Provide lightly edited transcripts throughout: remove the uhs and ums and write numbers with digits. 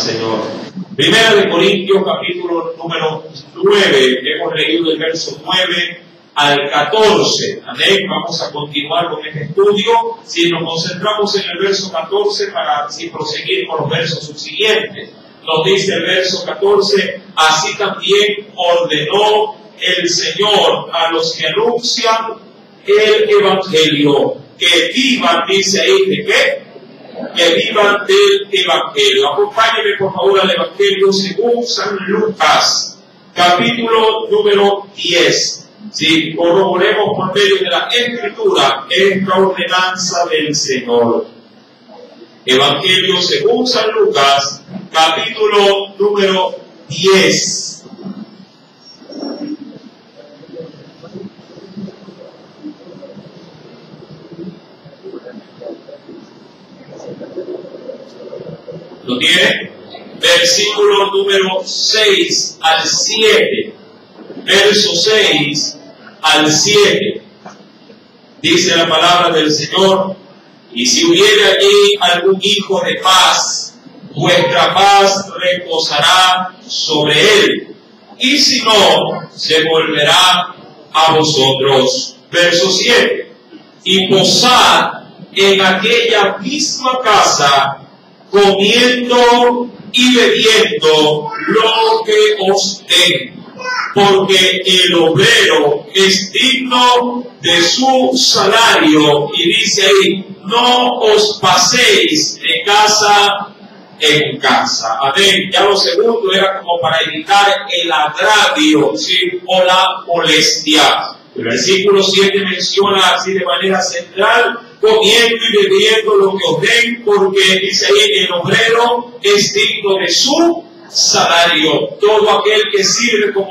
Señor. Primera de Corintios, capítulo número 9, hemos leído el verso 9 al 14. Amén. Vamos a continuar con este estudio. Si nos concentramos en el verso 14 para así proseguir con los versos subsiguientes. Nos dice el verso 14, así también ordenó el Señor a los que anuncian el Evangelio, que vivan, dice ahí, ¿de qué? Que vivan del Evangelio. Acompáñenme por favor al Evangelio según San Lucas, capítulo número 10. Si corroboremos por medio de la Escritura esta ordenanza del Señor. Evangelio según San Lucas, capítulo número 10. ¿Lo tiene? Versículo número 6 al 7. Verso 6 al 7. Dice la palabra del Señor: y si hubiere allí algún hijo de paz, vuestra paz reposará sobre él, y si no, se volverá a vosotros. Verso 7. Y posad en aquella misma casa, comiendo y bebiendo lo que os den, porque el obrero es digno de su salario. Y dice ahí, no os paséis de casa en casa. Amén. Ya lo segundo era como para evitar el agravio, ¿sí?, o la molestia. El versículo 7 menciona así de manera central, comiendo y bebiendo lo que os den, porque dice ahí, el obrero es digno de su salario. Todo aquel que sirve, como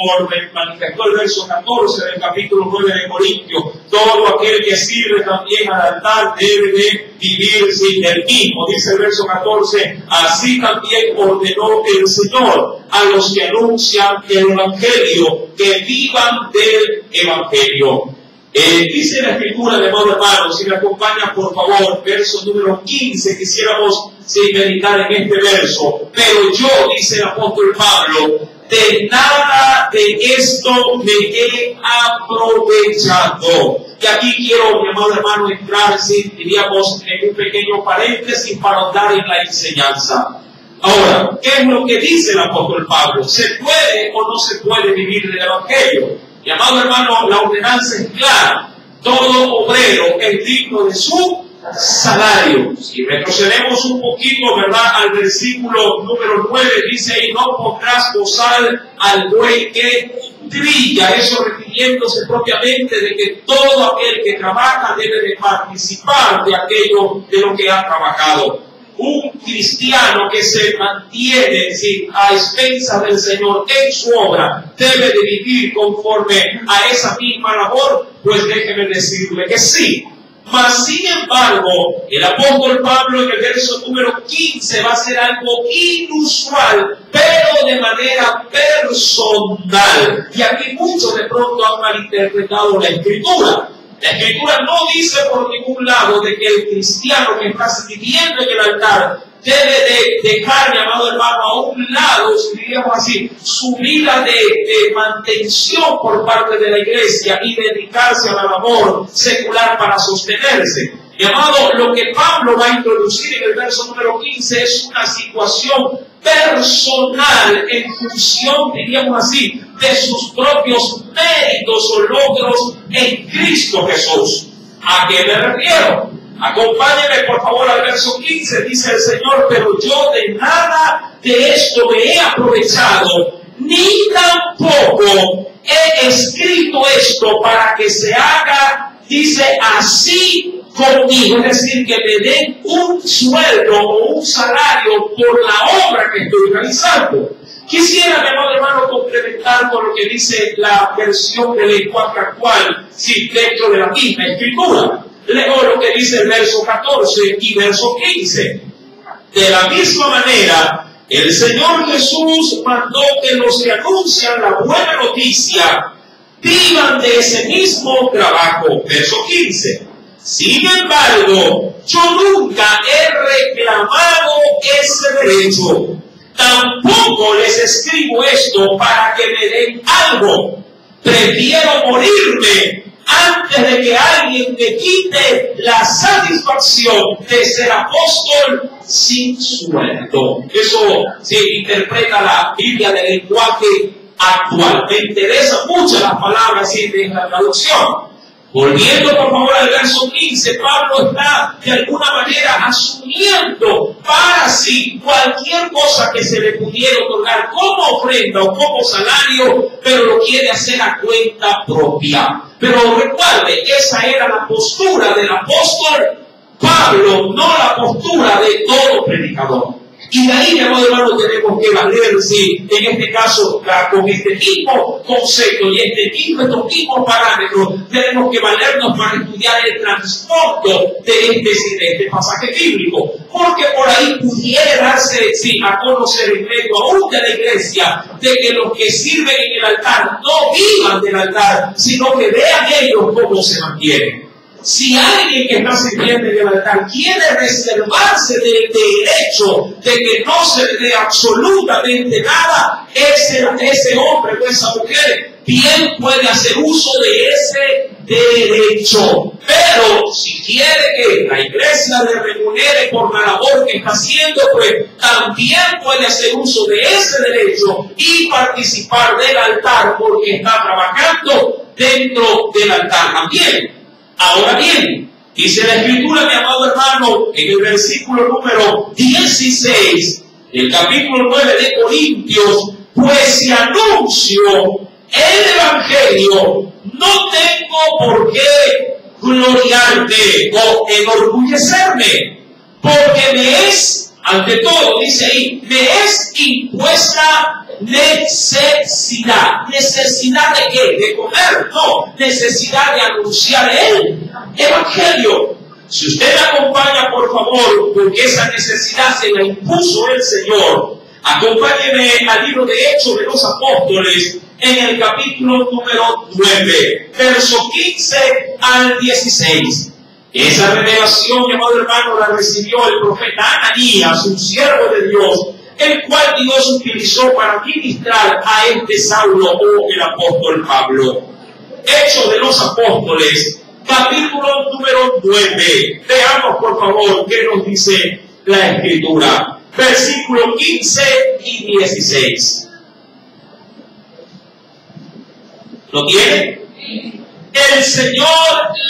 manifestó el verso 14 del capítulo 9 de Corintios, todo aquel que sirve también al altar debe de vivir sin el mismo. Dice el verso 14, así también ordenó el Señor a los que anuncian el Evangelio, que vivan del Evangelio. Dice la Escritura, de modo hermano, si me acompaña por favor, verso número 15, quisiéramos meditar en este verso. Pero yo, dice el apóstol Pablo, de nada de esto me he aprovechado. Y aquí quiero, mi amado hermano, entrar, diríamos, en un pequeño paréntesis para ahondar en la enseñanza. Ahora, ¿qué es lo que dice el apóstol Pablo? ¿Se puede o no se puede vivir del Evangelio? Mi amado hermano, la ordenanza es clara. Todo obrero es digno de su salario. Si retrocedemos un poquito, ¿verdad?, al versículo número 9, dice ahí, no pondrás bozal al buey que trilla. Eso refiriéndose propiamente de que todo aquel que trabaja debe de participar de aquello de lo que ha trabajado. Un cristiano que se mantiene a expensas del Señor en su obra debe de vivir conforme a esa misma labor. Pues déjeme decirle que sí. Mas sin embargo, el apóstol Pablo en el verso número 15 va a hacer algo inusual, pero de manera personal. Y aquí muchos de pronto han malinterpretado la Escritura. La Escritura no dice por ningún lado de que el cristiano que está sirviendo en el altar debe de dejar, mi amado hermano, a un lado, si diríamos así, su vida de mantención por parte de la iglesia y dedicarse a la labor secular para sostenerse. Mi amado, lo que Pablo va a introducir en el verso número 15 es una situación personal en función, diríamos así, de sus propios méritos o logros en Cristo Jesús. ¿A qué me refiero? Acompáñenme por favor al verso 15, dice el Señor, pero yo de nada de esto me he aprovechado, ni tampoco he escrito esto para que se haga, dice, así conmigo, es decir, que me den un sueldo o un salario por la obra que estoy realizando. Quisiera, mi amado hermano, complementar con lo que dice la versión del lenguaje actual, dentro de la misma Escritura. Leo lo que dice el verso 14 y verso 15. De la misma manera, el Señor Jesús mandó que los que anuncian la buena noticia vivan de ese mismo trabajo. Verso 15. Sin embargo, yo nunca he reclamado ese derecho, Tampoco les escribo esto para que me den algo. Prefiero morirme antes de que alguien me quite la satisfacción de ser apóstol sin sueldo. Eso se interpreta la Biblia del lenguaje actual. Me interesan mucho las palabras de esta traducción. Volviendo por favor al verso 15, Pablo está de alguna manera asumiendo para sí cualquier cosa que se le pudiera otorgar como ofrenda o como salario, pero lo quiere hacer a cuenta propia. Pero recuerde, esa era la postura del apóstol Pablo, no la postura de todo predicador. Y de ahí, mi amado hermano, tenemos que valer, sí, en este caso, con este mismo concepto y estos mismos parámetros, tenemos que valernos para estudiar el trasfondo de este pasaje bíblico. Porque por ahí pudiera darse, sí, a conocer en medio aún de la iglesia, de que los que sirven en el altar no vivan del altar, sino que vean ellos cómo se mantienen. Si alguien que está sirviendo en el altar quiere reservarse del derecho de que no se le dé absolutamente nada, ese hombre o esa mujer bien puede hacer uso de ese derecho. Pero si quiere que la iglesia le remunere por la labor que está haciendo, pues también puede hacer uso de ese derecho y participar del altar porque está trabajando dentro del altar también. Ahora bien, dice la Escritura, mi amado hermano, en el versículo número 16, del capítulo 9 de Corintios, pues si anuncio el Evangelio, no tengo por qué gloriarte o enorgullecerme, porque me es, ante todo, dice ahí, me es impuesta necesidad. ¿Necesidad de qué? ¿De comer? No. Necesidad de anunciar el Evangelio. Si usted me acompaña, por favor, porque esa necesidad se la impuso el Señor, acompáñeme al libro de Hechos de los Apóstoles, en el capítulo número 9, verso 15 al 16. Esa revelación, mi amado hermano, la recibió el profeta Ananías, un siervo de Dios, el cual Dios utilizó para ministrar a este Saulo o el apóstol Pablo. Hechos de los Apóstoles, capítulo número 9. Veamos, por favor, qué nos dice la Escritura. Versículos 15 y 16. ¿Lo tiene? El Señor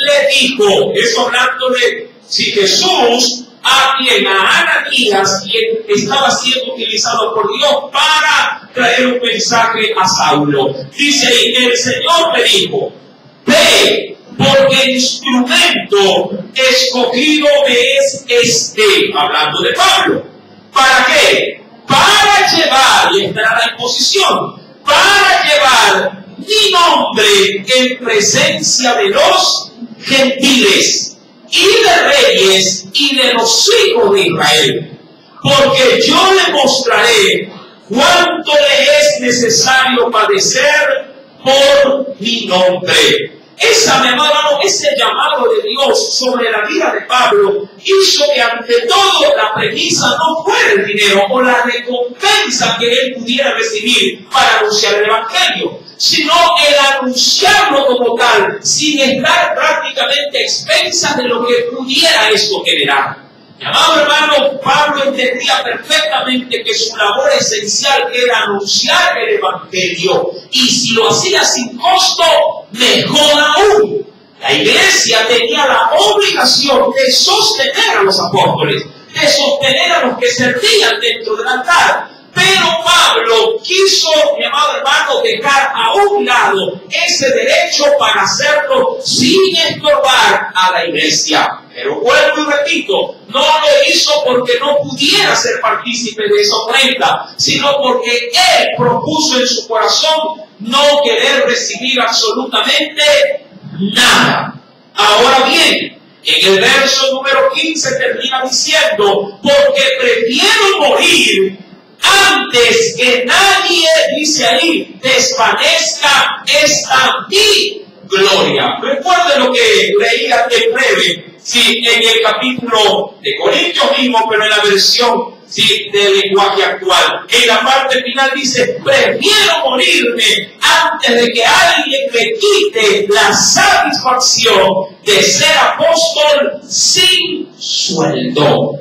le dijo, eso hablando de si Jesús, a Ananías, quien estaba siendo utilizado por Dios para traer un mensaje a Saulo. Dice ahí, el Señor le dijo, ve, porque el instrumento escogido me es este, hablando de Pablo. ¿Para qué? Para llevar, y estará la imposición, para llevar mi nombre en presencia de los gentiles y de reyes y de los hijos de Israel, porque yo le mostraré cuánto le es necesario padecer por mi nombre. Ese llamado de Dios sobre la vida de Pablo hizo que ante todo la premisa no fuera el dinero o la recompensa que él pudiera recibir para anunciar el Evangelio, sino el anunciarlo como tal, sin estar prácticamente expensas de lo que pudiera esto generar. Mi amado hermano, Pablo entendía perfectamente que su labor esencial era anunciar el Evangelio, y si lo hacía sin costo, mejor aún. La iglesia tenía la obligación de sostener a los apóstoles, de sostener a los que servían dentro del altar. Pero Pablo quiso, mi amado hermano, dejar a un lado ese derecho para hacerlo sin estorbar a la iglesia. Pero vuelvo y repito, no lo hizo porque no pudiera ser partícipe de esa ofrenda, sino porque él propuso en su corazón no querer recibir absolutamente nada. Ahora bien, en el verso número 15 termina diciendo, porque prefiero morir antes que nadie, dice ahí, desvanezca esta mi gloria. Recuerde lo que leía en breve, sí, en el capítulo de Corintios mismo, pero en la versión ¿sí?, del lenguaje actual. En la parte final dice, prefiero morirme antes de que alguien me quite la satisfacción de ser apóstol sin sueldo.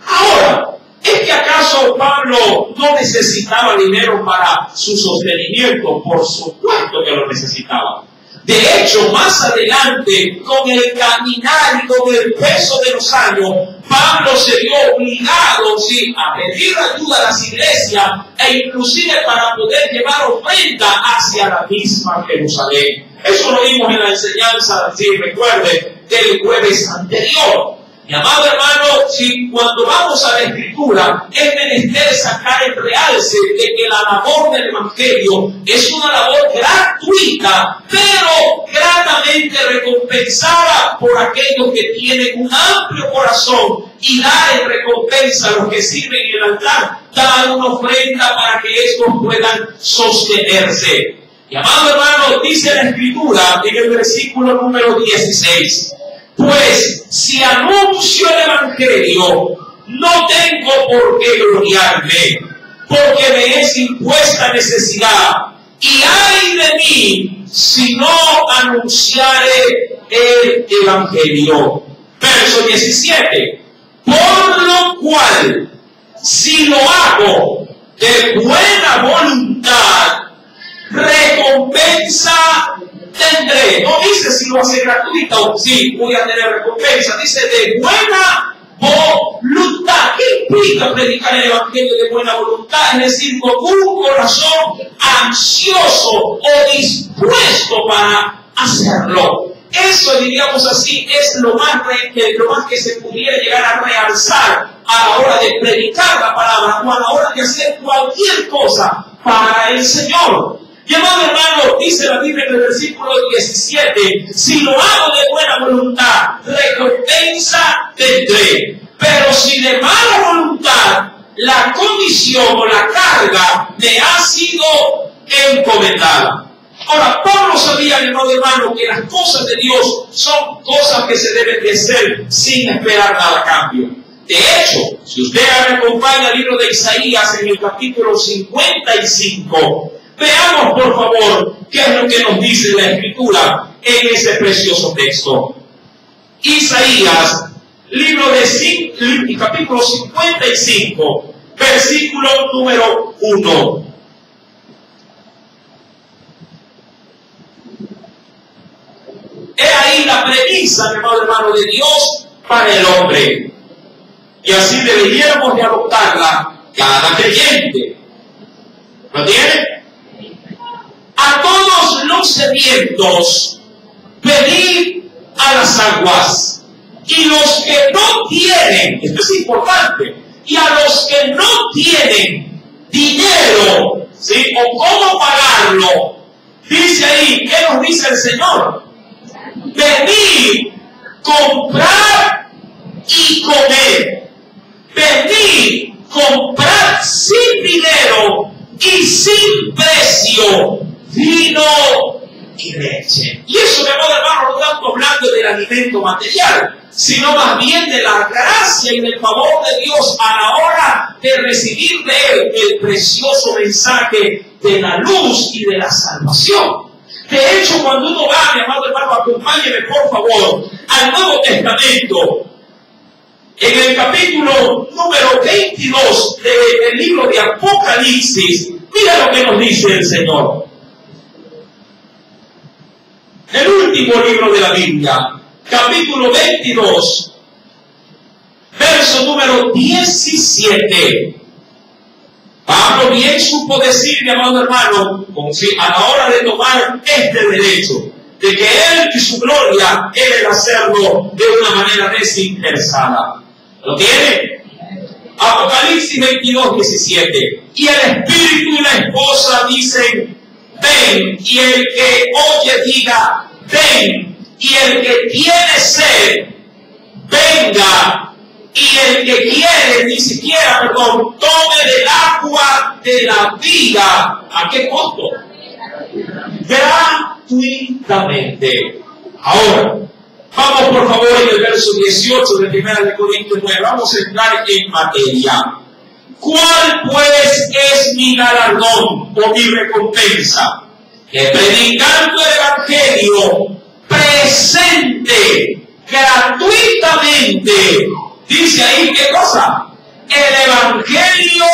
Ahora, ¿es que acaso Pablo no necesitaba dinero para su sostenimiento? Por supuesto que lo necesitaba. De hecho, más adelante, con el caminar y con el peso de los años, Pablo se vio obligado, ¿sí?, a pedir ayuda a las iglesias e inclusive para poder llevar ofrenda hacia la misma Jerusalén. Eso lo vimos en la enseñanza, si recuerde, del jueves anterior. Mi amado hermano, si cuando vamos a la Escritura es menester sacar el realce de que la labor del Evangelio es una labor gratuita, pero gratamente recompensada por aquellos que tienen un amplio corazón y dan en recompensa a los que sirven en el altar, dan una ofrenda para que estos puedan sostenerse. Mi amado hermano, dice la Escritura en el versículo número 16. Pues si anuncio el Evangelio, no tengo por qué gloriarme, porque me es impuesta necesidad. Y ay de mí si no anunciare el Evangelio. Verso 17. Por lo cual, si lo hago de buena voluntad, recompensa tendré. No dice si lo hace gratuito, sí, voy a tener recompensa. Dice de buena voluntad. ¿Qué implica predicar el Evangelio de buena voluntad? Es decir, con un corazón ansioso o dispuesto para hacerlo. Eso, diríamos así, es lo más que se pudiera llegar a realzar a la hora de predicar la palabra o a la hora de hacer cualquier cosa para el Señor. Y amado hermano, dice la Biblia en el versículo 17, si lo hago de buena voluntad, recompensa tendré. Pero si de mala voluntad, la comisión o la carga me ha sido encomendada. Ahora, Pablo sabía, mi amado hermano, que las cosas de Dios son cosas que se deben de hacer sin esperar nada a cambio. De hecho, si usted me acompaña al libro de Isaías en el capítulo 55, veamos, por favor, qué es lo que nos dice la Escritura en ese precioso texto. Isaías, capítulo 55, versículo número 1. He ahí la premisa, mi amado hermano, de Dios para el hombre. Y así deberíamos de adoptarla cada creyente. ¿Lo tiene? A todos los sedientos, venid a las aguas. Y los que no tienen, esto es importante, y a los que no tienen dinero, ¿sí?, o cómo pagarlo, dice ahí, ¿qué nos dice el Señor? Venid, comprar y comer. Venid, comprar sin dinero y sin precio vino y leche. Y eso, mi amado hermano, no estamos hablando del alimento material, sino más bien de la gracia y del favor de Dios a la hora de recibir de Él el precioso mensaje de la luz y de la salvación. De hecho, cuando uno va, mi amado hermano, acompáñeme por favor al Nuevo Testamento, en el capítulo número 22 del libro de Apocalipsis, mira lo que nos dice el Señor. El último libro de la Biblia, capítulo 22, verso número 17. Pablo bien supo decir, mi amado hermano, a la hora de tomar este derecho, de que Él y su gloria deben hacerlo de una manera desinteresada. ¿Lo tiene? Apocalipsis 22, 17. Y el Espíritu y la esposa dicen, ven, y el que oye diga, ven, y el que tiene sed, venga, y el que quiere, ni siquiera, perdón, tome del agua de la vida. ¿A qué costo? Gratuitamente. Ahora, vamos por favor en el verso 18 de 1 Corintios 9. Vamos a entrar en materia. ¿Cuál pues es mi galardón o mi recompensa? Que predicando el Evangelio presente, gratuitamente, dice ahí, ¿qué cosa? El Evangelio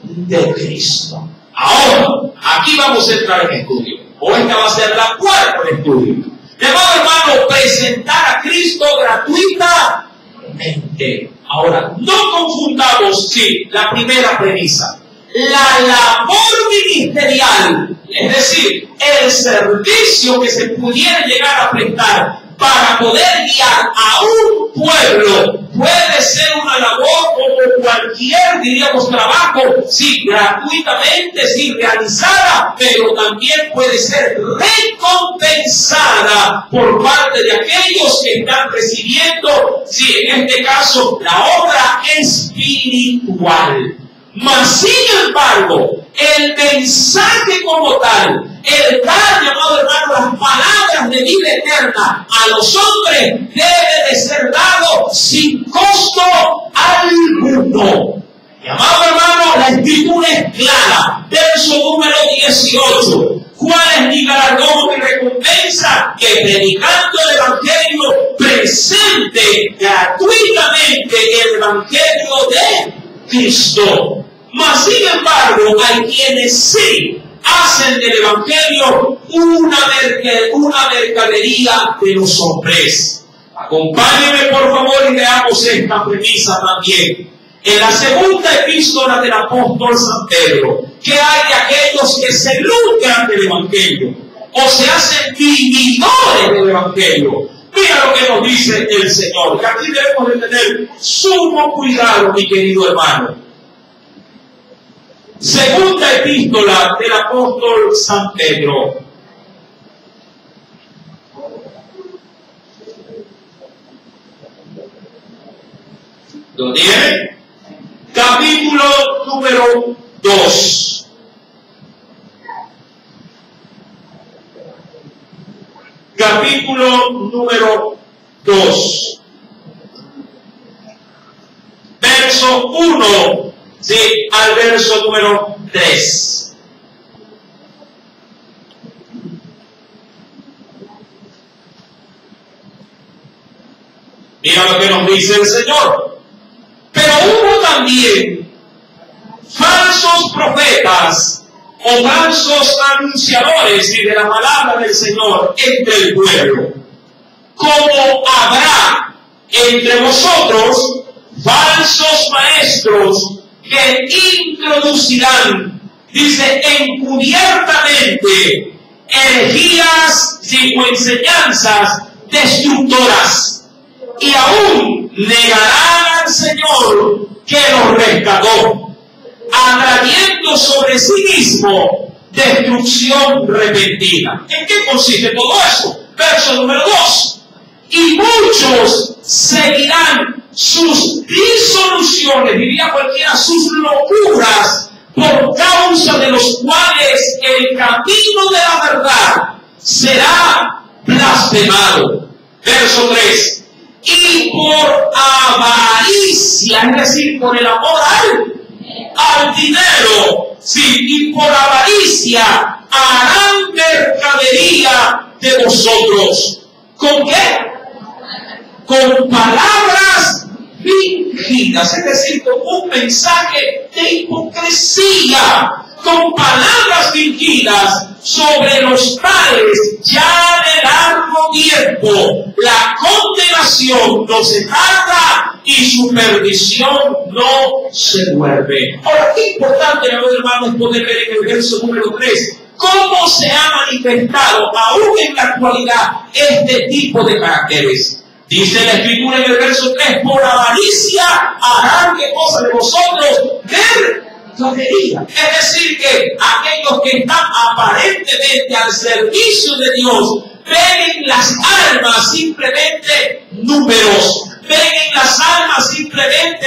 de Cristo. Ahora, aquí vamos a entrar en estudio. O esta va a ser la cuarta de estudio. De modo, hermano, presentar a Cristo gratuitamente. Ahora, no confundamos, sí, la primera premisa. La labor ministerial, es decir, el servicio que se pudiera llegar a prestar para poder guiar a un pueblo, puede ser una labor como cualquier, diríamos, trabajo, sí, gratuitamente, sí, realizada, pero también puede ser recompensada por parte de aquellos que están recibiendo, sí, en este caso, la obra espiritual. Mas, sin embargo, el mensaje como tal, el dar, llamado hermano, las palabras de vida eterna a los hombres, debe de ser dado sin costo alguno. Llamado hermano, la escritura es clara. Verso número 18. ¿Cuál es mi galardón o mi recompensa? Que predicando el Evangelio presente gratuitamente el Evangelio de Cristo. Mas, sin embargo, hay quienes sí hacen del Evangelio una mercadería de los hombres. Acompáñenme, por favor, y veamos esta premisa también. En la segunda epístola del apóstol San Pedro, que hay de aquellos que se lucran del Evangelio o se hacen vividores del Evangelio. Mira lo que nos dice el Señor, que aquí debemos de tener sumo cuidado, mi querido hermano. Segunda epístola del apóstol San Pedro. ¿Lo tiene? Capítulo número 2. Capítulo número 2. Verso 1. Sí, al verso número 3. Mira lo que nos dice el Señor. Pero hubo también falsos profetas o falsos anunciadores de la palabra del Señor entre el pueblo. Como habrá entre vosotros falsos maestros que introducirán, dice, encubiertamente herejías o enseñanzas destructoras, y aún negarán al Señor que los rescató, atrayendo sobre sí mismo destrucción repentina. ¿En qué consiste todo eso? Verso número 2. Y muchos seguirán sus disoluciones, diría cualquiera, sus locuras, por causa de los cuales el camino de la verdad será blasfemado. Verso 3. Y por avaricia, es decir, por el amor al dinero, sí, y por avaricia harán mercadería de vosotros. ¿Con qué? Con palabras fingidas, es decir, con un mensaje de hipocresía, con palabras fingidas, sobre los tales ya de largo tiempo la condenación no se tarda y su perdición no se duerme. Ahora, qué importante, hermanos, es poder ver en el verso número 3 cómo se ha manifestado aún en la actualidad este tipo de caracteres. Dice la Escritura en el verso 3, por avaricia harán que cosa de vosotros mercadería. Es decir, que aquellos que están aparentemente al servicio de Dios ven en las almas simplemente números, ven en las almas simplemente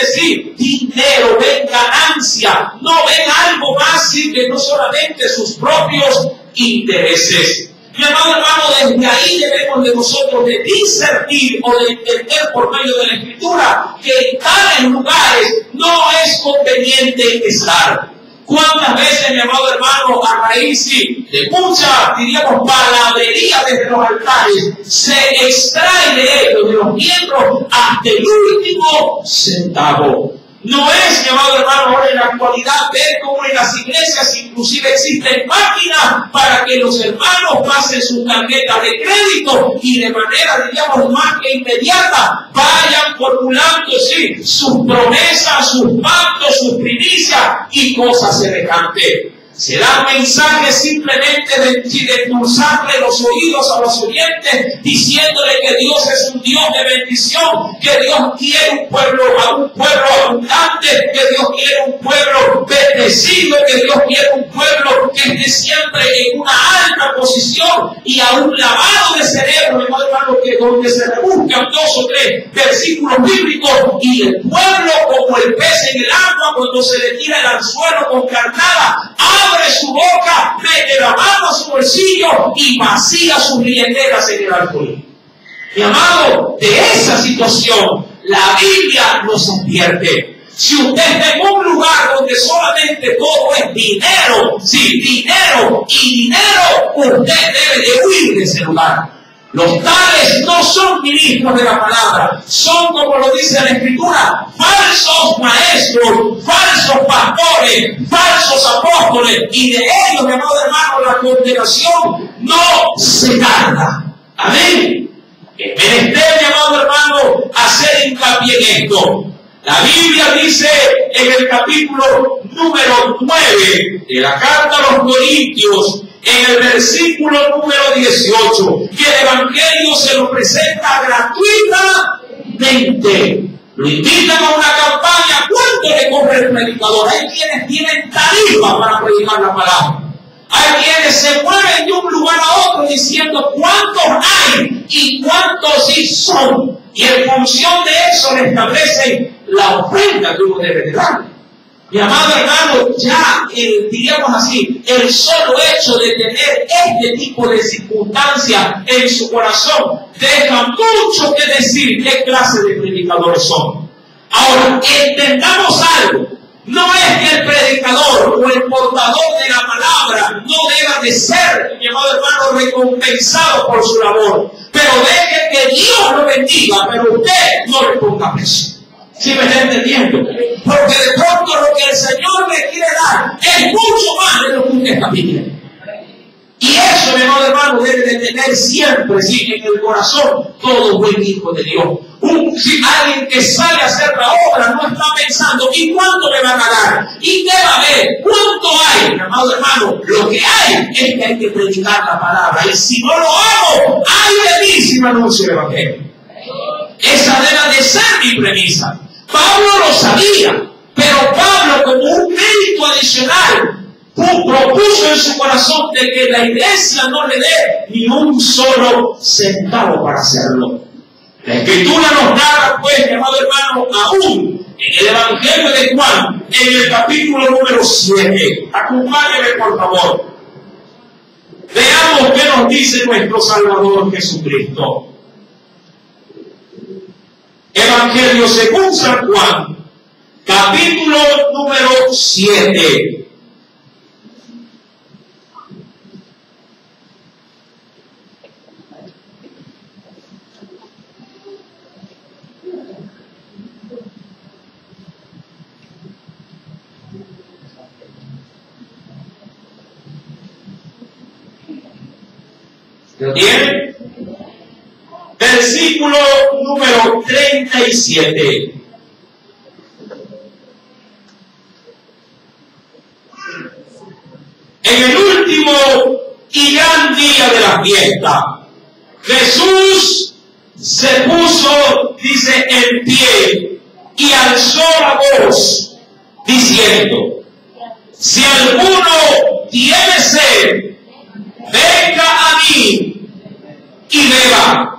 dinero, ven ganancia, no ven algo más que no solamente sus propios intereses. Mi amado hermano, desde ahí debemos de nosotros de discernir o de entender por medio de la Escritura que en tales lugares no es conveniente estar. ¿Cuántas veces, mi amado hermano, a raíz de mucha, diríamos, palabrería desde los altares, se extrae de ellos, de los miembros, hasta el último centavo? No es, mi amado hermano, ahora en la actualidad ver cómo en las iglesias inclusive existen máquinas para que los hermanos pasen sus tarjetas de crédito y de manera, diríamos, más que inmediata vayan formulando, sí, sus promesas, sus pactos, sus primicias y cosas semejantes. Se dan mensajes simplemente de endulzarle los oídos a los oyentes, diciéndole que Dios es un Dios de bendición, que Dios quiere un pueblo abundante, que Dios quiere un pueblo bendecido, que Dios quiere un pueblo que esté siempre en una alta posición y a un lavado de cerebro, mi hermano, que donde se rebuscan 2 o 3 versículos bíblicos y el pueblo como el pez en el agua cuando se le tira el anzuelo con carnada, abre su boca, mete la mano a su bolsillo y vacía sus billeteras en el alcohol. Mi amado, de esa situación la Biblia nos advierte. Si usted está en un lugar donde solamente todo es dinero, sí, dinero y dinero, usted debe de huir de ese lugar. Los tales no son ministros de la palabra, son, como lo dice la Escritura, falsos maestros, falsos pastores, falsos apóstoles, y de ellos, mi amado hermano, la condenación no se tarda. Amén. Es menester, mi amado hermano, hacer hincapié en esto. La Biblia dice en el capítulo número 9 de la carta a los Corintios, en el versículo número 18, que el Evangelio se lo presenta gratuitamente. Lo invitan a una campaña. ¿Cuánto le cobra el predicador? Hay quienes tienen tarifa para predicar la palabra. Hay quienes se mueven de un lugar a otro diciendo cuántos hay y cuántos sí son. Y en función de eso le establecen la ofrenda que uno debe de dar. Mi amado hermano, ya, diríamos así, el solo hecho de tener este tipo de circunstancias en su corazón deja mucho que decir qué clase de predicadores son. Ahora, entendamos algo. No es que el predicador o el portador de la palabra no deba de ser, mi amado hermano, recompensado por su labor. Pero deje que Dios lo bendiga, pero usted no le ponga preso. ¿Sí me está entendiendo? Porque de pronto lo que el Señor le quiere dar es mucho más de lo que usted está pidiendo. Y eso, mi amado hermano, debe de tener siempre, sí, en el corazón todo buen hijo de Dios. Si alguien que sale a hacer la obra no está pensando, ¿y cuánto me van a dar? ¿Y qué va a haber? ¿Cuánto hay? Mi amado hermano, lo que hay es que hay que predicar la palabra. Y si no lo hago, ¡ay de mí si no anuncio el Evangelio! Esa debe de ser mi premisa. Pablo lo sabía, pero Pablo, como un mérito adicional, propuso en su corazón de que la iglesia no le dé ni un solo centavo para hacerlo. La Escritura nos narra, pues, mi amado hermano, aún en el Evangelio de Juan, en el capítulo número 7. Acompáñeme, por favor. Veamos qué nos dice nuestro Salvador Jesucristo. Evangelio según San Juan, capítulo número 7. ¿Lo tienen? Versículo número 37. En el último y gran día de la fiesta, Jesús se puso, dice, en pie y alzó la voz, diciendo: si alguno tiene sed, venga a mí y beba.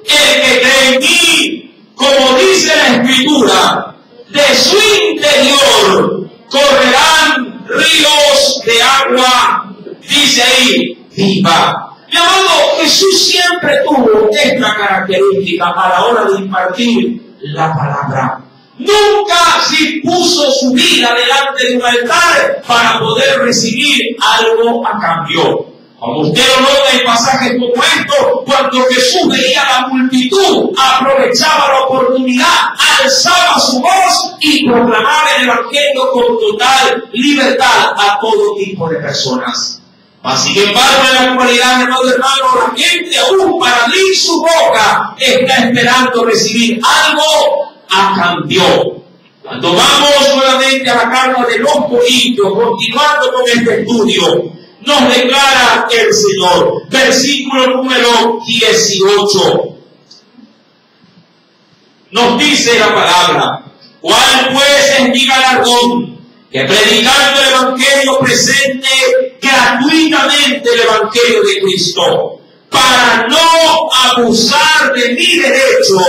El que cree en mí, como dice la Escritura, de su interior correrán ríos de agua, dice ahí, viva. Mi amado, Jesús siempre tuvo esta característica a la hora de impartir la palabra. Nunca se puso su vida delante de un altar para poder recibir algo a cambio. Como usted lo nota en pasajes como estos, cuando Jesús veía a la multitud, aprovechaba la oportunidad, alzaba su voz y proclamaba el evangelio con total libertad a todo tipo de personas. Mas, sin embargo, en la actualidad, hermano, la gente aún para abrir su boca está esperando recibir algo a cambio. Cuando vamos nuevamente a la carta de los Corintios, continuando con este estudio, nos declara el Señor, versículo número 18. Nos dice la palabra: ¿cuál pues es mi galardón? Que predicando el evangelio presente gratuitamente el evangelio de Cristo, para no abusar de mi derecho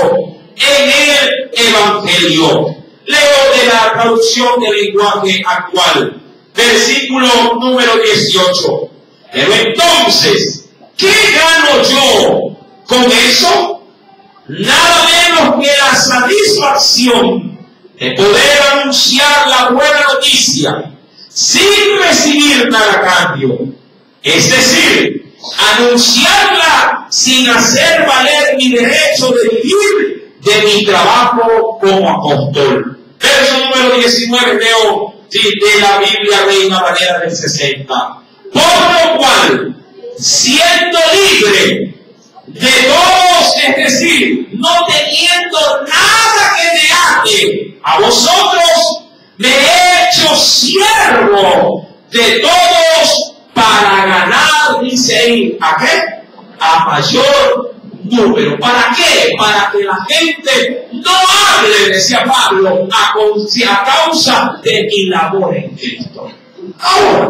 en el evangelio. Leo de la traducción del lenguaje actual, versículo número 18. Pero entonces, ¿qué gano yo con eso? Nada menos que la satisfacción de poder anunciar la buena noticia sin recibir nada a cambio. Es decir, anunciarla sin hacer valer mi derecho de vivir de mi trabajo como apóstol. Verso número 19, leo de la Biblia Reina Valera del 60. Por lo cual, siendo libre de todos, es decir, no teniendo nada que me ate a vosotros, me he hecho siervo de todos para ganar, dice ahí, ¿a qué? A mayor número. ¿Para qué? Para que la gente no hable, decía Pablo, a causa de mi labor en Cristo. Ahora,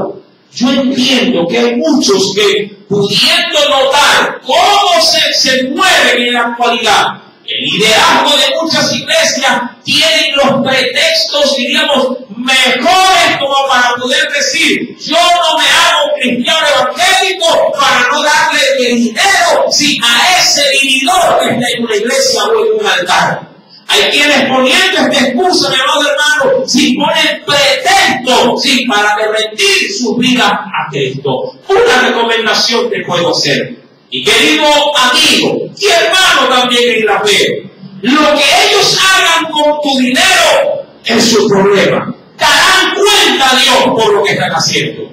yo entiendo que hay muchos que, pudiendo notar cómo se mueven en la actualidad, el liderazgo de muchas iglesias tienen los pretextos, diríamos, mejores como para poder decir: yo no me hago cristiano evangélico para no darle dinero si a ese vividor que está en una iglesia o en un altar. Hay quienes poniendo esta excusa, mi amado hermano, si ponen pretexto, sí, para rendir su vida a Cristo. Una recomendación te puedo hacer. Y querido amigo y hermano también en la fe, lo que ellos hagan con tu dinero es su problema. Darán cuenta a Dios por lo que están haciendo.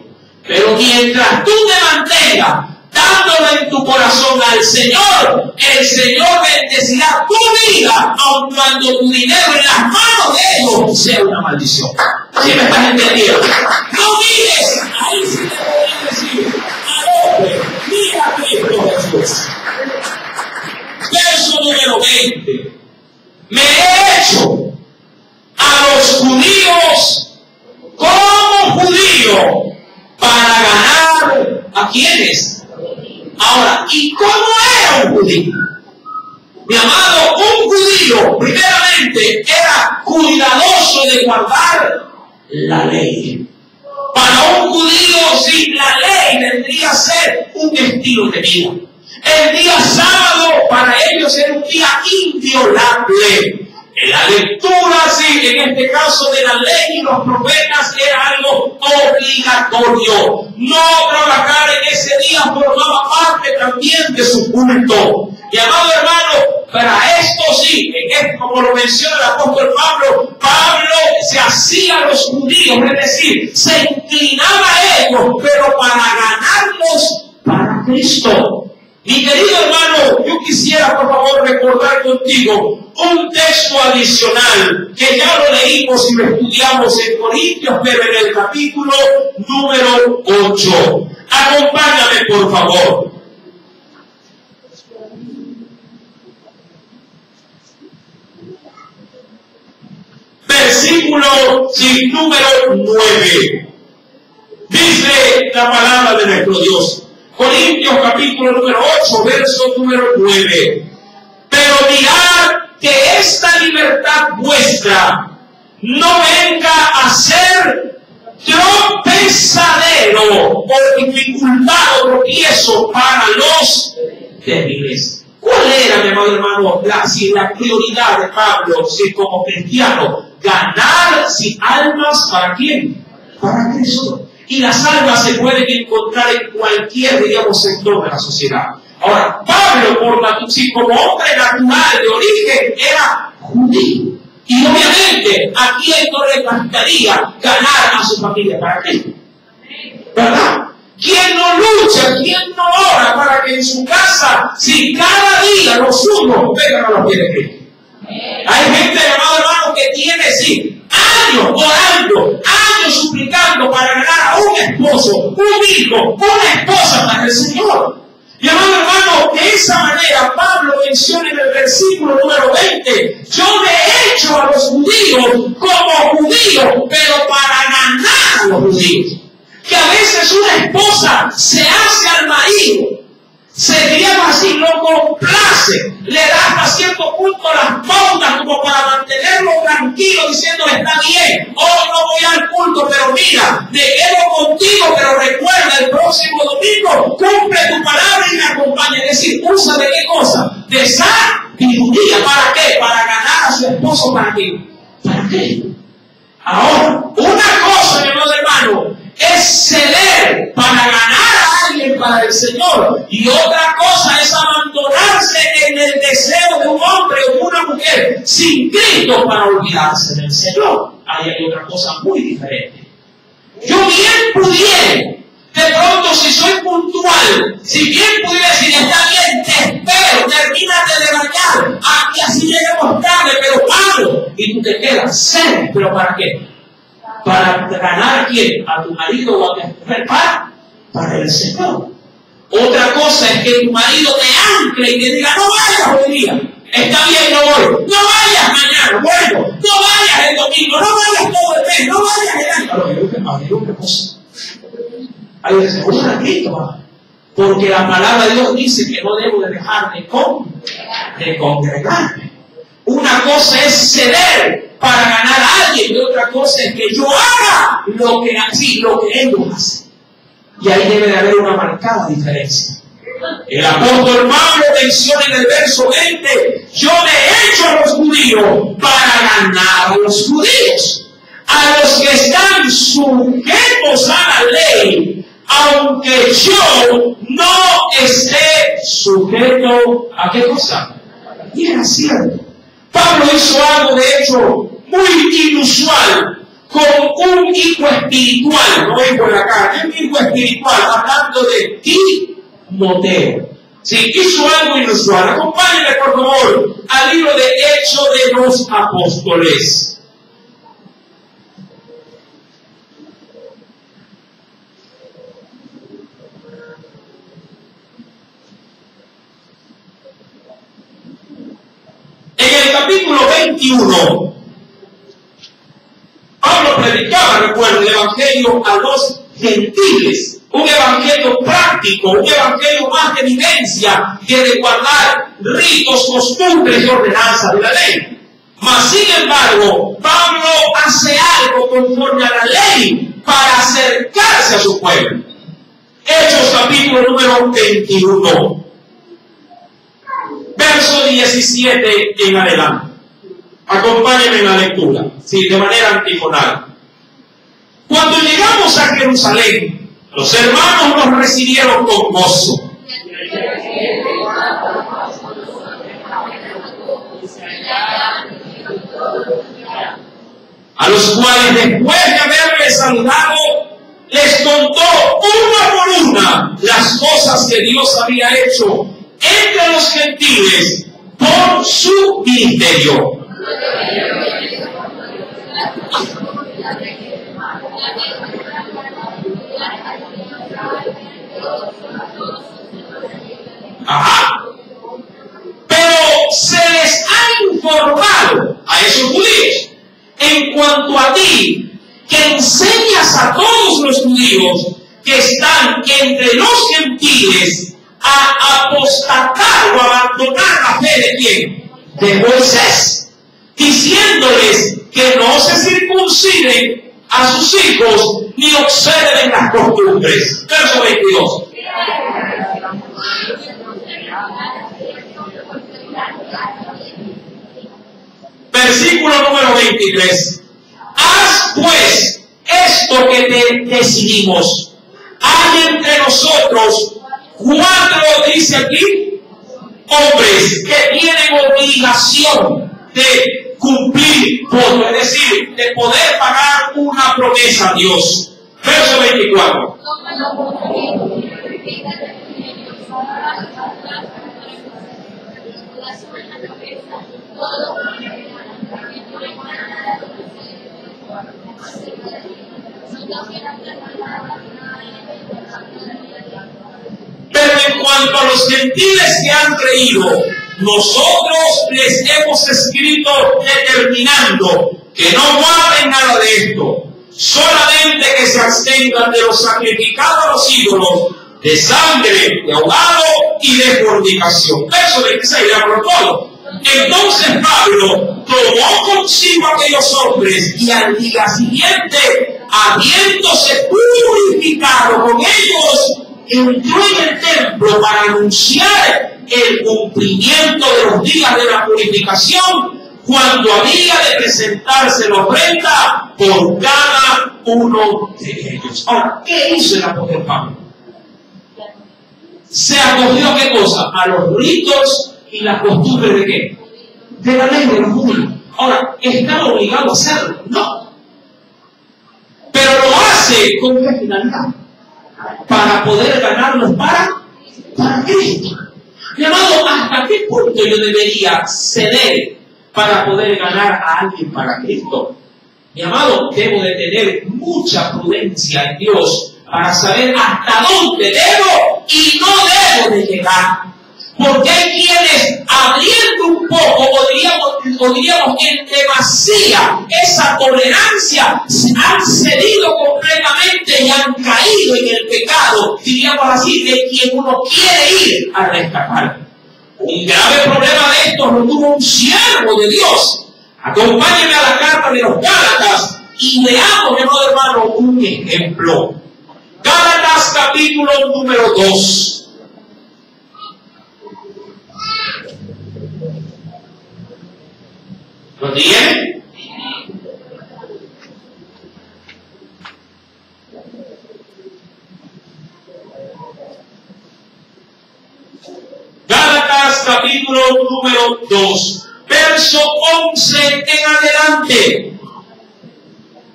Pero mientras tú te mantengas dándolo en tu corazón al Señor, el Señor bendecirá tu vida, aun cuando tu dinero en las manos de ellos sea una maldición. ¿Sí me estás entendiendo? No mires, ahí sí te podría decir, al hombre, mira a Cristo Jesús. Verso número 20. Me he hecho a los judíos como judío para ganar a quienes. Ahora, ¿y cómo era un judío? Mi amado, un judío, primeramente, era cuidadoso de guardar la ley. Para un judío, sin la ley, tendría que ser un estilo de vida. El día sábado, para ellos, era un día inviolable. En la lectura, sí, en este caso de la ley y los profetas, era algo obligatorio. No trabajar en ese día formaba parte también de su culto. Y amado hermano, para esto sí, como lo menciona el apóstol Pablo se hacía a los judíos, es decir, se inclinaba a ellos, pero para ganarlos para Cristo. Mi querido hermano, yo quisiera por favor recordar contigo un texto adicional que ya lo leímos y lo estudiamos en Corintios, pero en el capítulo número 8. Acompáñame por favor. Versículo número 9. Dice la palabra de nuestro Dios. Corintios capítulo número 8, verso número 9. Pero mirad que esta libertad vuestra no venga a ser tropezadero o dificultad o tropiezo para los débiles. ¿Cuál era, mi amado hermano, la prioridad de Pablo, si como cristiano, ganar almas para quién? Para Cristo. Y las almas se pueden encontrar en cualquier, digamos, sector de la sociedad. Ahora, Pablo, como hombre natural de origen, era judío. Y obviamente, ¿a quién no le encantaría ganar a su familia? ¿Para qué? ¿Verdad? ¿Quién no lucha? ¿Quién no ora para que en su casa, si cada día los unos vengan a los pies de Cristo? Hay gente, amado hermano, que tiene, sí, años orando, años suplicando para ganar a un esposo, un hijo, una esposa para el Señor. Y amado hermano, de esa manera Pablo menciona en el versículo número 20, yo me he hecho a los judíos como judíos, pero para ganar a los judíos. Que a veces una esposa se hace al marido, se llama así, lo complace, le da hasta cierto punto las pautas como para mantenerlo tranquilo, diciéndole está bien, hoy no voy al culto, pero mira, me quedo contigo, pero recuerda, el próximo domingo cumple tu palabra y me acompaña. Es decir, usa de qué cosa, de sabiduría. ¿Para qué? Para ganar a su esposo. ¿Para qué? ¿Para qué? Ahora, una cosa, mi amado hermano, es ceder para ganar a alguien para el Señor, y otra cosa es abandonarse en el deseo de un hombre o de una mujer sin Cristo para olvidarse del Señor. Ahí hay otra cosa muy diferente. Yo bien pudiera, de pronto, si soy puntual, si bien pudiera decir está bien, te espero, termínate de bañar, aquí así lleguemos tarde, pero paro, y tú te quedas serio. ¿Pero para qué? ¿Para ganar a quién? ¿A tu marido o a tu mujer? Para el Señor. Otra cosa es que tu marido te ancle y te diga, no vayas hoy día. Está bien, no voy. No vayas mañana, bueno. No vayas el domingo, no vayas todo el mes, no vayas el año. ¿Qué cosa? Hay veces, oye, Cristo, porque la palabra de Dios dice que no debo de dejar de congregarme. Una cosa es ceder para ganar a alguien, y otra cosa es que yo haga lo que ellos hacen. Y ahí debe de haber una marcada diferencia. El apóstol Pablo menciona en el verso 20, yo me he hecho a los judíos para ganar a los judíos, a los que están sujetos a la ley, aunque yo no esté sujeto a qué cosa. Y era cierto. Pablo hizo algo de hecho muy inusual con un hijo espiritual, no hijo de la carne, un hijo espiritual, hablando de Timoteo. Sí, hizo algo inusual. Acompáñenme por favor al libro de Hechos de los Apóstoles. En el capítulo 21, Pablo predicaba, recuerden, el evangelio a los gentiles, un evangelio práctico, un evangelio más de vivencia que de guardar ritos, costumbres y ordenanzas de la ley. Mas, sin embargo, Pablo hace algo conforme a la ley para acercarse a su pueblo. Hechos capítulo número 21. Verso 17 en adelante. Acompáñenme en la lectura, sí, de manera antifonal. Cuando llegamos a Jerusalén, los hermanos nos recibieron con gozo. A los cuales, después de haberles saludado, les contó una por una las cosas que Dios había hecho entre los gentiles por su ministerio. Ajá. Pero se les ha informado a esos judíos en cuanto a ti, que enseñas a todos los judíos que están entre los gentiles a apostatar o abandonar la fe de quién? De Moisés, diciéndoles que no se circunciden a sus hijos ni observen las costumbres. Verso 22. Versículo número 23. Haz pues esto que te decidimos. Hay entre nosotros 4, dice aquí, hombres que tienen obligación de cumplir voto, es decir, de poder pagar una promesa a Dios. Verso 24. Pero en cuanto a los gentiles que han creído, nosotros les hemos escrito determinando que no guarden nada de esto, solamente que se abstengan de los sacrificados a los ídolos, de sangre, de ahogado y de fornicación. Verso 26, ya por todo. Entonces Pablo tomó consigo a aquellos hombres y al día siguiente, habiéndose purificado con ellos, entró en el templo para anunciar el cumplimiento de los días de la purificación, cuando había de presentarse la ofrenda por cada uno de ellos. Ahora, ¿qué hizo el apóstol Pablo? Se acogió, ¿qué cosa? A los ritos y las costumbres de qué? De la ley de los judíos. Ahora, ¿está obligado a hacerlo? No. Pero lo hace con qué finalidad? Para poder ganarlos para Cristo. Mi amado, ¿hasta qué punto yo debería ceder para poder ganar a alguien para Cristo? Mi amado, debo de tener mucha prudencia en Dios para saber hasta dónde debo y no debo de llegar. Porque hay quienes, abriendo un poco, o diríamos en demasía, esa tolerancia, han cedido completamente y han caído en el pecado, diríamos así, de quien uno quiere ir a rescatar. Un grave problema de esto lo tuvo un siervo de Dios. Acompáñenme a la carta de los Gálatas y veamos, mi amado hermano, un ejemplo. Gálatas capítulo número 2. ¿Lo tienen? Gálatas capítulo número 2, verso 11 en adelante.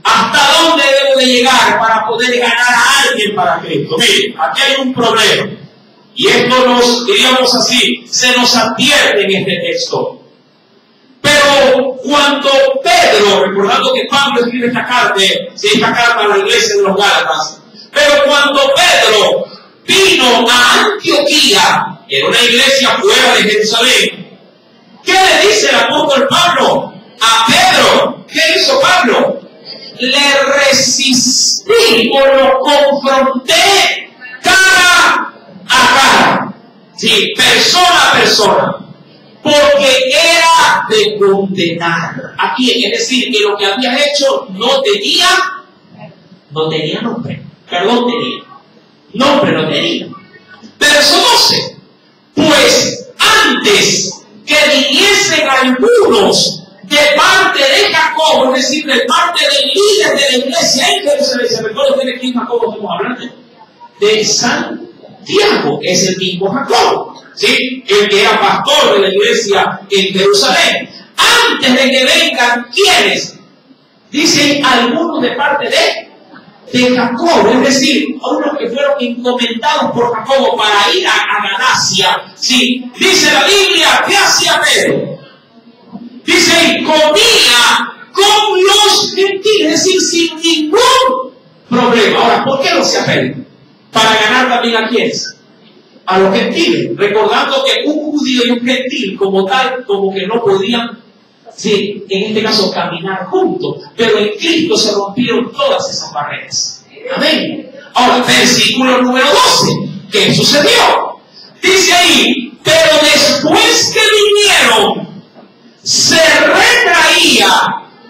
¿Hasta dónde debo de llegar para poder ganar a alguien para Cristo? Miren, aquí hay un problema. Y esto nos, diríamos así, se nos advierte en este texto. Pero cuando Pedro, recordando que Pablo escribe esta carta a la iglesia de los Gálatas, pero cuando Pedro vino a Antioquía, que era una iglesia fuera de Jerusalén, ¿qué le dice el apóstol Pablo a Pedro? ¿Qué hizo Pablo? Le resistí o lo confronté cara a cara, sí, persona a persona, porque era de condenar a quien, es decir, que lo que había hecho no tenía nombre, perdón, tenía nombre, no tenía. Verso 12, pues antes que viniesen algunos de parte de Jacobo, es decir, de parte del líder de la iglesia en Jerusalén, se recuerda de quién Jacobo estamos hablando, de Santiago, es el mismo Jacobo, ¿sí? El que era pastor de la iglesia en Jerusalén. Antes de que vengan, ¿quiénes? Dicen algunos de parte de Jacobo, es decir, unos que fueron encomendados por Jacobo para ir a Galacia, ¿sí? Dice la Biblia, ¿qué hacía Pedro? Dice, y comía con los gentiles, es decir, sin ningún problema. Ahora, ¿por qué lo hacía Pedro? Para ganar también a quiénes? A los gentiles, recordando que un judío y un gentil como tal, como que no podían, sí, en este caso caminar juntos, pero en Cristo se rompieron todas esas barreras. Amén. Ahora, versículo número 12, ¿qué sucedió? Dice ahí, pero después que vinieron, se retraía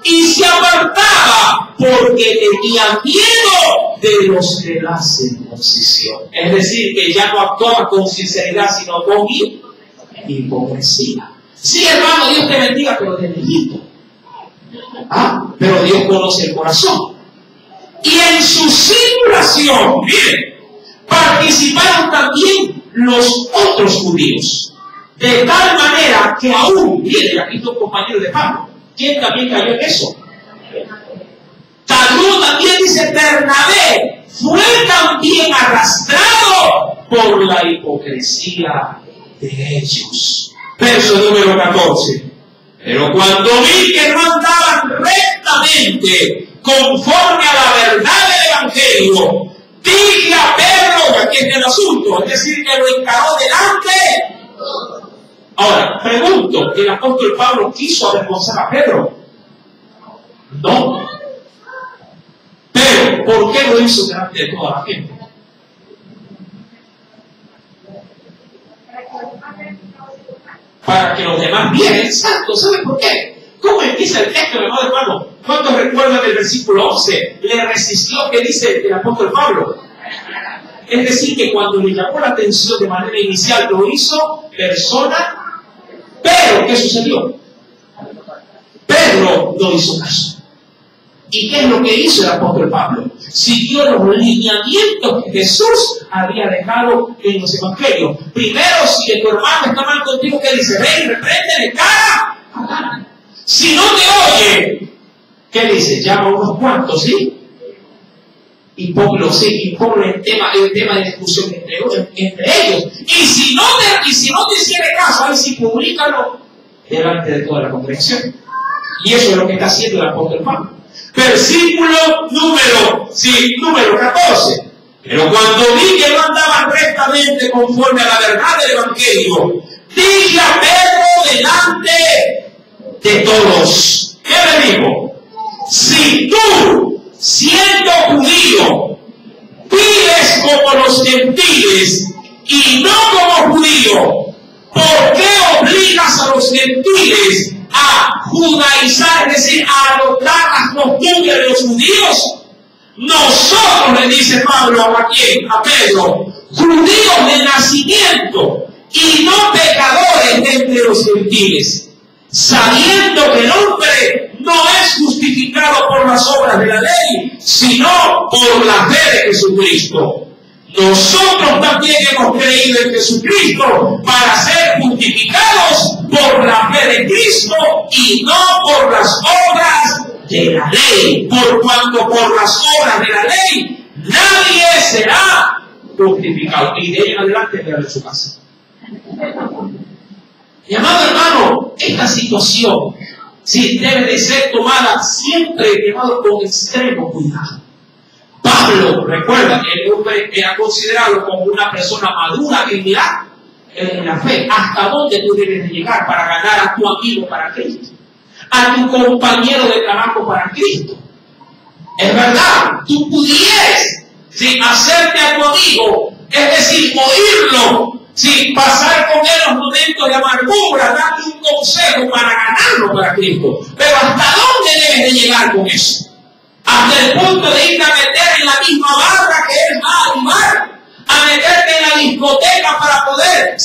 y se apartaba porque tenía miedo de los de la circuncisión. Es decir, que ya no actuaba con sinceridad, sino con hipocresía. Sí, hermano, Dios te bendiga, pero de lejito. Pero Dios conoce el corazón. Y en su simulación, miren, participaron también los otros judíos. De tal manera que aún, miren, aquí está un compañero de Pablo, ¿quién también cayó en eso? Tal también dice Bernabé, fue también arrastrado por la hipocresía de ellos. Verso número 14. Pero cuando vi que no andaban rectamente conforme a la verdad del Evangelio, dije a Pedro, aquí es el asunto, es decir, que lo encaró delante. Ahora, pregunto, ¿el apóstol Pablo quiso avergonzar a Pedro? No. Pero, ¿por qué lo hizo delante de toda la gente? Para que los demás vieran. Exacto. ¿Saben por qué? ¿Cómo empieza el texto, hermano? ¿Cuántos recuerdan el versículo 11? Le resistió, ¿qué dice el apóstol Pablo? Es decir, que cuando le llamó la atención de manera inicial, lo hizo persona. Pero, ¿qué sucedió? Pedro no hizo caso. ¿Y qué es lo que hizo el apóstol Pablo? Siguió los lineamientos que Jesús había dejado en los evangelios. Primero, si tu hermano está mal contigo, ¿qué dice? Ven y repréndele cara a cara. Si no te oye, ¿qué dice? Llama a unos cuantos, ¿sí? Y ponlo en tema de discusión entre ellos. Y si no te hiciere caso, ahí sí públicalo delante de toda la congregación. Y eso es lo que está haciendo el apóstol Pablo. Versículo número 14. Pero cuando vi que no andaban rectamente conforme a la verdad del Evangelio, dije a Pedro delante de todos. ¿Qué le dijo? Si tú, siendo judío, vives como los gentiles y no como judío, ¿por qué obligas a los gentiles a judaizar, es decir, a adoptar las costumbres de los judíos? Nosotros, le dice Pablo a Pedro, judíos de nacimiento y no pecadores entre los gentiles, sabiendo que el hombre no es justificado por las obras de la ley, sino por la fe de Jesucristo. Nosotros también hemos creído en Jesucristo para ser justificados por la fe de Cristo y no por las obras de la ley. Por cuanto por las obras de la ley nadie será justificado. Y de ahí en adelante queda en su casa. Mi amado hermano, esta situación sí debe de ser tomada siempre, mi amado, con extremo cuidado. Pablo, recuerda que el hombre era considerado como una persona madura en la fe. ¿Hasta dónde tú debes de llegar para ganar a tu amigo para Cristo? A tu compañero de trabajo para Cristo. Es verdad, tú pudieras hacerte a tu amigo, es decir, oírlo, pasar con él los momentos de amargura, darle un consejo para ganarlo para Cristo. Pero ¿hasta dónde debes de llegar con eso? Hasta el punto de irte a meter en la misma barra que él va a animar, a meterte en la discoteca para poder,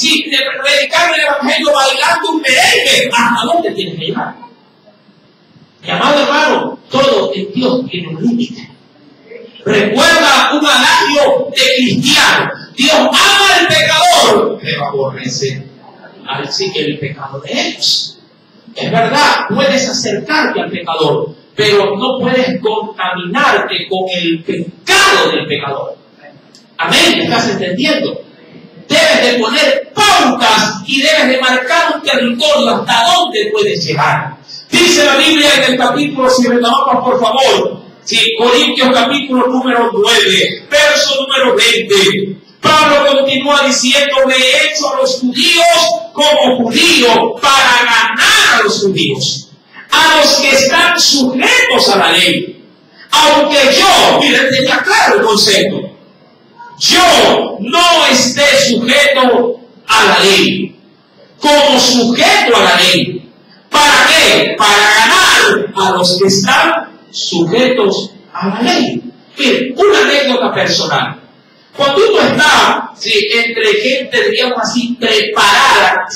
predicar el evangelio bailando un merengue. ¿Hasta dónde tienes que llegar? Mi amado hermano, todo en Dios tiene un límite. Recuerda un adagio de cristiano: Dios ama al pecador, pero aborrece el pecado de ellos. Es verdad, puedes acercarte al pecador, pero no puedes contaminarte con el pecado del pecador. Amén, ¿me estás entendiendo? Debes de poner pautas y debes de marcar un territorio hasta dónde puedes llegar. Dice la Biblia en el capítulo, si retomamos por favor, Corintios capítulo número 9, verso número 20. Pablo continúa diciendo: me he hecho a los judíos como judío para ganar a los judíos, a los que están sujetos a la ley. Aunque yo, miren, tenía claro el concepto, yo no esté sujeto a la ley, como sujeto a la ley. ¿Para qué? Para ganar a los que están sujetos a la ley. Miren, una anécdota personal. Cuando uno está entre gente, digamos así, preparada,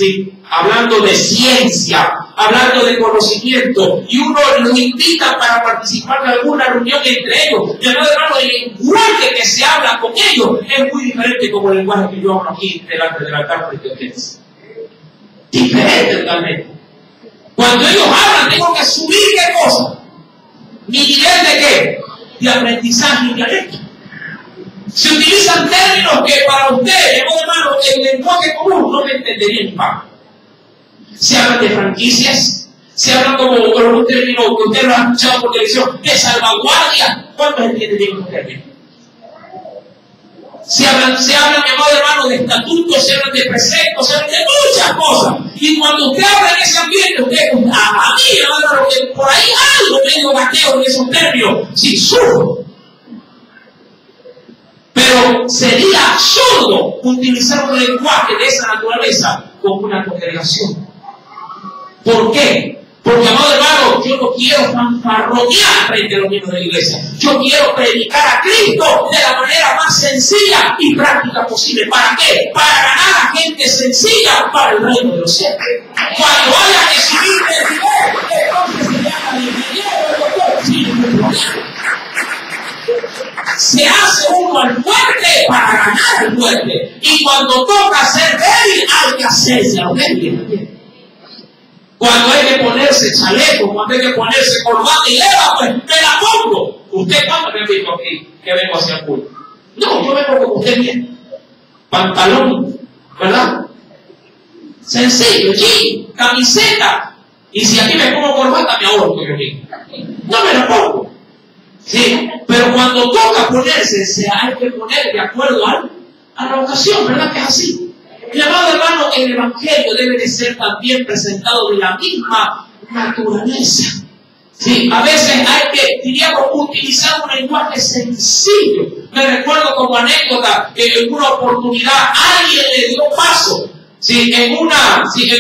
hablando de ciencia, hablando de conocimiento, y uno lo invita para participar de alguna reunión entre ellos, y hermano, el lenguaje que se habla con ellos es muy diferente como el lenguaje que yo hablo aquí delante del altar frente a ustedes. Diferente totalmente. Cuando ellos hablan, tengo que subir ¿qué cosa? Mi nivel de ¿qué? De aprendizaje y dialecto. Se utilizan términos que para ustedes, hermano, el lenguaje común no me entendería ni más. Se hablan de franquicias, se hablan como un término que ustedes lo han escuchado por televisión, de salvaguardia. ¿Cuántos entienden bien los términos? Se hablan, mi amado hermano, de estatutos, se hablan de preceptos, se hablan de muchas cosas. Y cuando usted habla en ese ambiente, usted, a mí, hermano, por ahí algo medio gateo en esos términos, sin surdo. Pero sería absurdo utilizar un lenguaje de esa naturaleza como una congregación. ¿Por qué? Porque, amado hermano, yo no quiero fanfarronear frente a los miembros de la iglesia. Yo quiero predicar a Cristo de la manera más sencilla y práctica posible. ¿Para qué? Para ganar a gente sencilla para el reino de los cielos. Cuando haya que subir el nivel, entonces se llama de ingeniero, sin ningún problema. Se hace uno al fuerte para ganar al fuerte. Y cuando toca ser débil, hay que hacerse a lo débil. Cuando hay que ponerse chaleco, cuando hay que ponerse corbata y leva, pues me la pongo. ¿Usted cuándo me ha visto aquí que vengo hacia el culto? No, yo vengo como usted viene. Pantalón, ¿verdad? Sencillo, jean, camiseta. Y si aquí me pongo corbata, me ahorco yo aquí. No me la pongo. Sí, pero cuando toca ponerse, hay que poner de acuerdo a la ocasión, ¿verdad que es así? Mi amado hermano, el Evangelio debe de ser también presentado de la misma naturaleza. Sí, a veces hay que, diríamos, utilizar un lenguaje sencillo. Me recuerdo como anécdota que en una oportunidad alguien le dio paso, en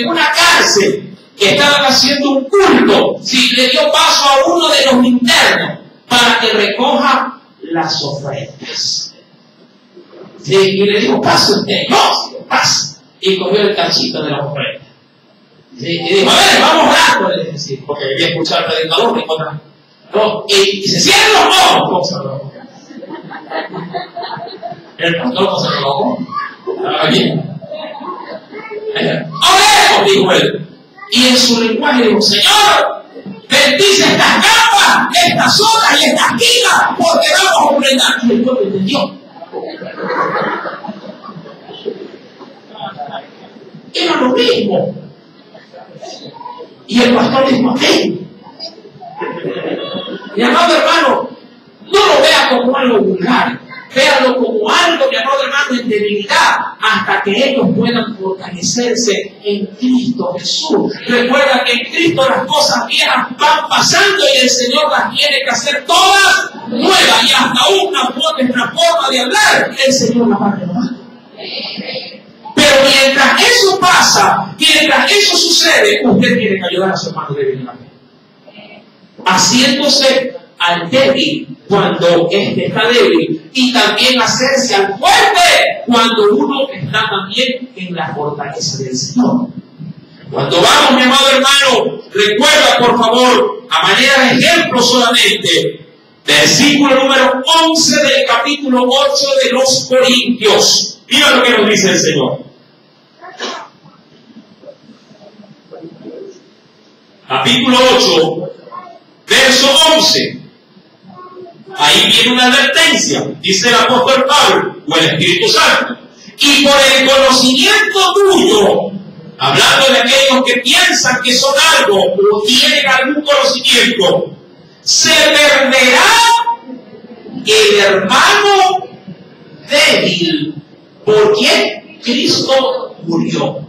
una cárcel que estaban haciendo un culto, le dio paso a uno de los internos para que recoja las ofrendas. Y le dijo, pase usted, no, pase. Y cogió el cachito de la ofrenda. Y dijo, a ver, vamos rápido, le decía, porque quería escuchar al predicador, no, y se cierran los ojos. ¿Cómo se lo ojos? El pastor no se lo ojos. Aquí. Oremos, dijo él. Y en su lenguaje dijo, Señor, bendice estas capas, estas horas y estas quilas, porque vamos a ofrendar. Y el pueblo entendió. Era lo mismo. Y el pastor dijo, amén. Mi amado hermano, no lo vea como algo vulgar, véalo como algo, mi amado hermano, en debilidad, hasta que ellos puedan fortalecerse en Cristo Jesús. Recuerda que en Cristo las cosas viejas van pasando y el Señor las tiene que hacer todas nuevas, y hasta una forma de hablar, el Señor las va renovando. Pero mientras eso pasa, mientras eso sucede, usted tiene que ayudar a su hermano débil, haciéndose al débil cuando éste está débil, y también hacerse al fuerte cuando uno está también en la fortaleza del Señor. Cuando vamos, mi amado hermano, recuerda por favor, a manera de ejemplo solamente, versículo número 11 del capítulo 8 de los Corintios. Mira lo que nos dice el Señor. Capítulo 8, verso 11. Ahí viene una advertencia, dice el apóstol Pablo, o el Espíritu Santo. Y por el conocimiento tuyo, hablando de aquellos que piensan que son algo o tienen algún conocimiento, se perderá el hermano débil. ¿Por quién? Cristo murió.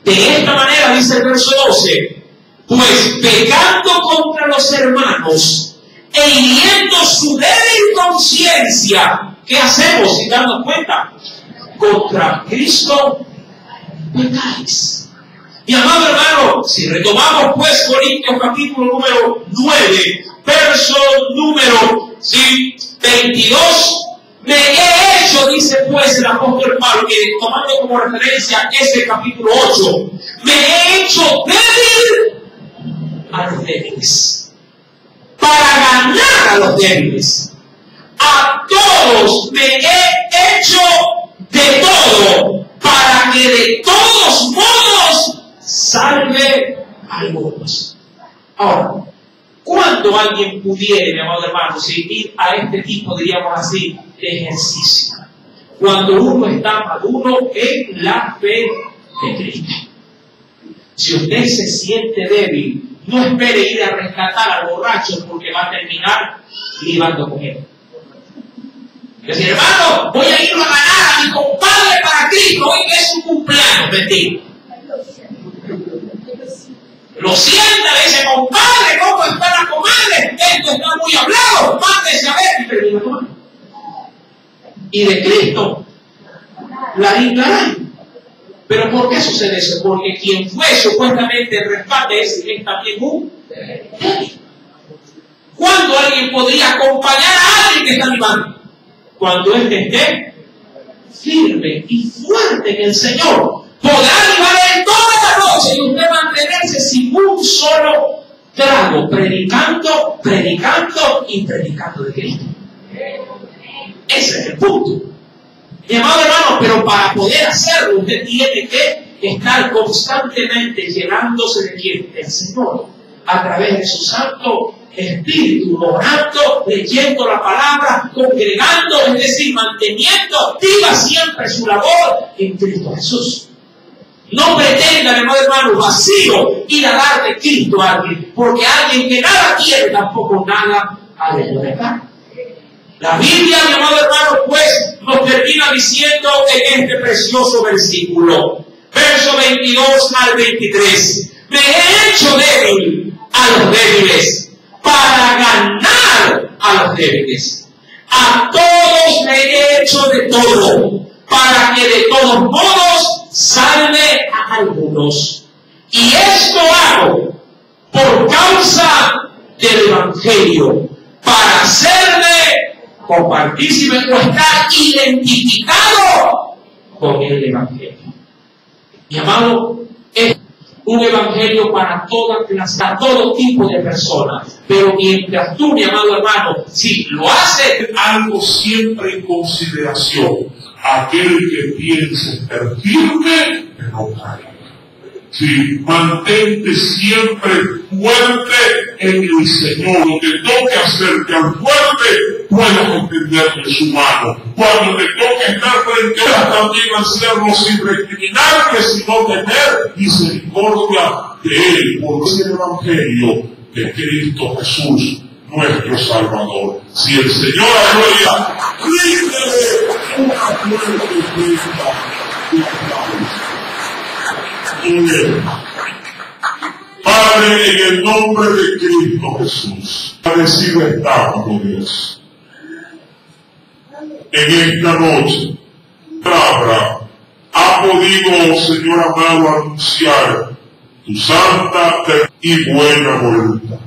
De esta manera, dice el verso 12, pues pecando contra los hermanos e hiriendo su débil conciencia, ¿qué hacemos sin darnos cuenta? Contra Cristo pecáis. Mi amado hermano, si retomamos pues Corintios capítulo número 9, verso número ¿sí? 22. Me he hecho, dice pues el apóstol Pablo, que tomando como referencia ese capítulo 8, me he hecho débil a los débiles, para ganar a los débiles. A todos me he hecho de todo, para que de todos modos salve a algunos. Ahora, ¿cuándo alguien pudiera, mi amado hermano, seguir a este tipo, diríamos así, de ejercicio? Cuando uno está maduro en la fe de Cristo. Si usted se siente débil, no espere ir a rescatar al borracho, porque va a terminar libando con él. Y decir, hermano, voy a ir a ganar a mi compadre para Cristo, hoy que es su cumpleaños. Mentira. Lo sienta, le dice, compadre, ¿cómo está la comadre? Esto está muy hablado, mándese a ver. Y termina con él. Y de Cristo la librarán. ¿Pero por qué sucede eso? Porque quien fue supuestamente el rescate es también un débil. ¿Cuándo alguien podría acompañar a alguien que está animando? Cuando él esté firme y fuerte en el Señor. Podrá animar en toda la noche y usted mantenerse sin un solo trago, predicando, predicando y predicando de Cristo. Ese es el punto. Mi amado hermano, pero para poder hacerlo, usted tiene que estar constantemente llenándose de quién? Del Señor, a través de su Santo Espíritu, orando, leyendo la palabra, congregando, es decir, manteniendo activa siempre su labor en Cristo Jesús. No pretenda, mi amado hermano, vacío ir a dar de Cristo a alguien, porque alguien que nada quiere tampoco nada ha de poder dar. La Biblia, mi amado hermano, pues nos termina diciendo en este precioso versículo, verso 22 al 23, me he hecho débil a los débiles, para ganar a los débiles. A todos me he hecho de todo, para que de todos modos salve a algunos. Y esto hago por causa del Evangelio, para hacerme compartísimo o estar identificado con el Evangelio. Mi amado, es un Evangelio para toda clase, para todo tipo de personas. Pero mientras tú, mi amado hermano, si lo haces, algo siempre en consideración. Aquel que piense estar firme, que no caiga. Sí, mantente siempre fuerte en el Señor. Lo que toque hacer que al fuerte puedas entender de su mano. Cuando te toque estar frente a él, también hacerlo sin recriminarte, sino tener misericordia de él, porque es el Evangelio de Cristo Jesús, nuestro Salvador. Si el Señor gloria, ríndele una fuerte fiesta de aplausos. Padre, en el nombre de Cristo Jesús, agradecido estamos, Dios, en esta noche, palabra ha podido, Señor amado, anunciar tu santa y buena voluntad.